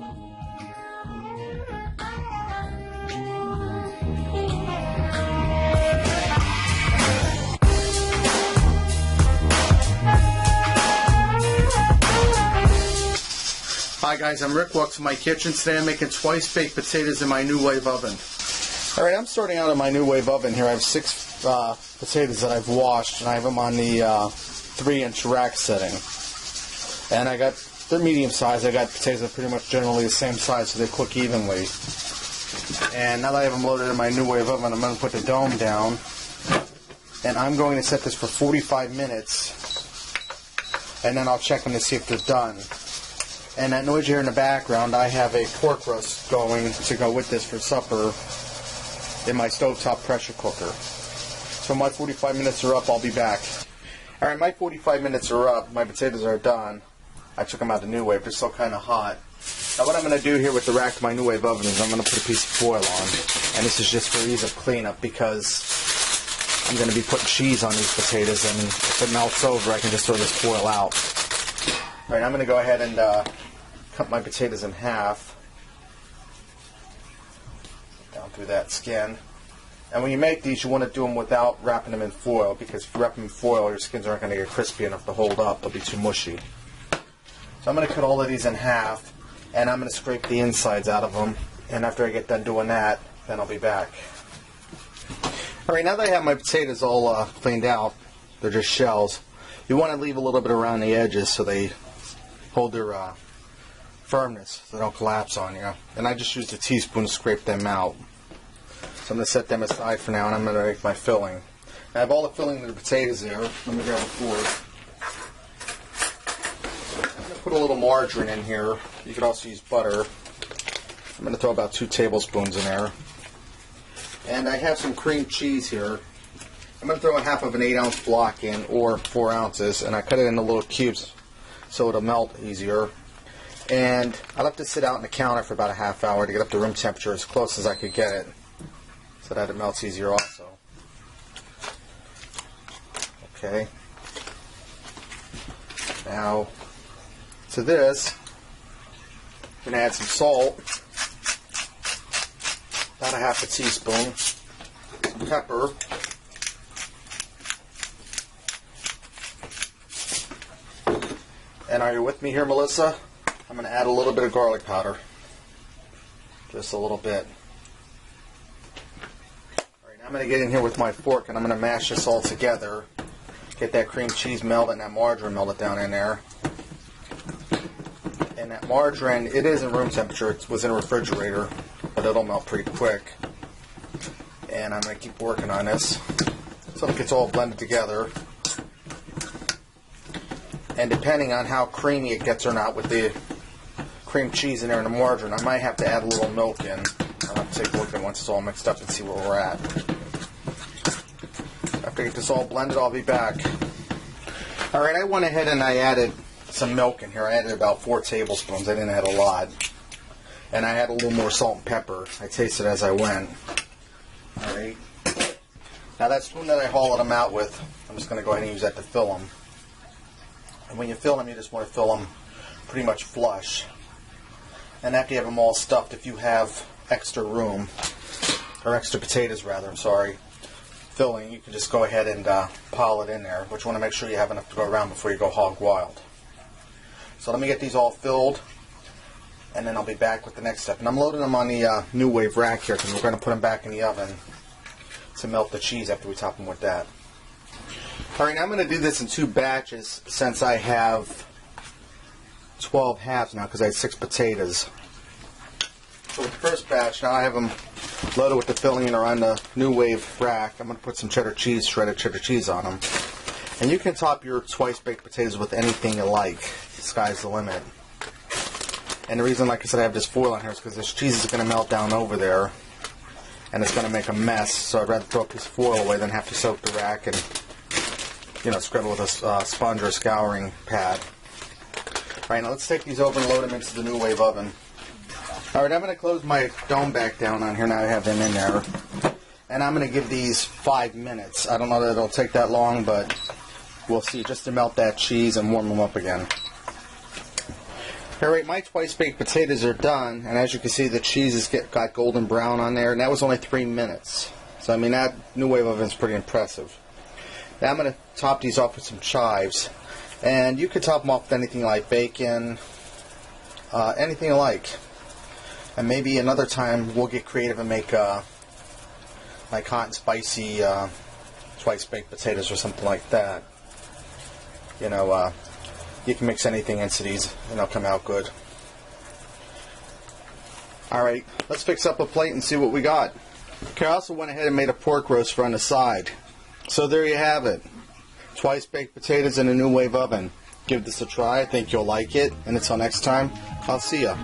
Hi guys, I'm Rick. Welcome to my kitchen. Today I'm making twice baked potatoes in my Nuwave oven. Alright, I'm starting out in my Nuwave oven here. I have 6 potatoes that I've washed, and I have them on the 3-inch rack setting. And they're medium size. I got potatoes that are pretty much generally the same size so they cook evenly. And now that I have them loaded in my Nuwave oven, I'm going to put the dome down. And I'm going to set this for 45 minutes. And then I'll check them to see if they're done. And that noise you hear in the background, I have a pork roast going to go with this for supper in my stovetop pressure cooker. So my 45 minutes are up, I'll be back. Alright, my 45 minutes are up, my potatoes are done. I took them out of the Nuwave, they're still kind of hot. Now what I'm going to do here with the rack of my Nuwave oven is I'm going to put a piece of foil on. And this is just for ease of cleanup because I'm going to be putting cheese on these potatoes, and if it melts over I can just throw this foil out. Alright, I'm going to go ahead and cut my potatoes in half down through that skin. And when you make these, you want to do them without wrapping them in foil, because if you wrap them in foil, your skins aren't going to get crispy enough to hold up. They'll be too mushy. So I'm going to cut all of these in half, and I'm going to scrape the insides out of them. And after I get done doing that, then I'll be back. Alright, now that I have my potatoes all cleaned out, they're just shells, you want to leave a little bit around the edges so they hold their firmness, so they don't collapse on you. And I just used a teaspoon to scrape them out. So I'm going to set them aside for now, and I'm going to make my filling. I have all the filling of the potatoes there. Let me grab a fork. I'm going to put a little margarine in here. You could also use butter. I'm going to throw about 2 tablespoons in there. And I have some cream cheese here. I'm going to throw a half of an 8-ounce block in, or 4 ounces, and I cut it into little cubes so it'll melt easier. And I left it sit out on the counter for about a half hour to get up to room temperature as close as I could get it, so that it melts easier also. Okay. Now, to this, I'm going to add some salt, about a half a teaspoon, some pepper, and are you with me here, Melissa? I'm going to add a little bit of garlic powder. Just a little bit. Alright, now I'm going to get in here with my fork, and I'm going to mash this all together. Get that cream cheese melted and that margarine melted down in there. And that margarine, it is in room temperature. It was in a refrigerator, but it'll melt pretty quick. And I'm going to keep working on this so it gets all blended together. And depending on how creamy it gets or not with the cream cheese in there and the margarine, I might have to add a little milk in. I'll have to take a look at it once it's all mixed up and see where we're at. After I get this all blended, I'll be back. Alright, I went ahead and I added some milk in here. I added about 4 tablespoons. I didn't add a lot. And I added a little more salt and pepper. I tasted as I went. Alright. Now that spoon that I hollowed them out with, I'm just going to go ahead and use that to fill them. And when you fill them, you just want to fill them pretty much flush. And after you have them all stuffed, if you have extra room, or extra potatoes rather, filling, you can just go ahead and pile it in there, but you want to make sure you have enough to go around before you go hog wild. So let me get these all filled, and then I'll be back with the next step. And I'm loading them on the Nuwave rack here, because we're going to put them back in the oven to melt the cheese after we top them with that. Alright, now I'm going to do this in 2 batches since I have 12 halves now, because I had 6 potatoes. So with the first batch, now I have them loaded with the filling and are on the Nuwave rack. I'm going to put some cheddar cheese, shredded cheddar cheese on them. And you can top your twice baked potatoes with anything you like. The sky's the limit. And the reason, like I said, I have this foil on here is because this cheese is going to melt down over there and it's going to make a mess. So I'd rather throw a piece of foil away than have to soak the rack and, you know, scrub it with a sponge or a scouring pad. Alright, now let's take these over and load them into the Nuwave oven. Alright, I'm going to close my dome back down on here. Now I have them in there. And I'm going to give these 5 minutes. I don't know that it'll take that long, but we'll see, just to melt that cheese and warm them up again. Alright, my twice baked potatoes are done, and as you can see the cheese has got golden brown on there, and that was only 3 minutes. So I mean, that Nuwave oven's pretty impressive. Now I'm going to top these off with some chives, and you could top them off with anything like bacon, anything you like. And maybe another time we'll get creative and make like hot and spicy twice baked potatoes or something like that. You know, you can mix anything into these and they'll come out good. Alright, let's fix up a plate and see what we got. Okay, I also went ahead and made a pork roast for on the side. So there you have it. Twice baked potatoes in a Nuwave oven. Give this a try. I think you'll like it. And until next time, I'll see ya.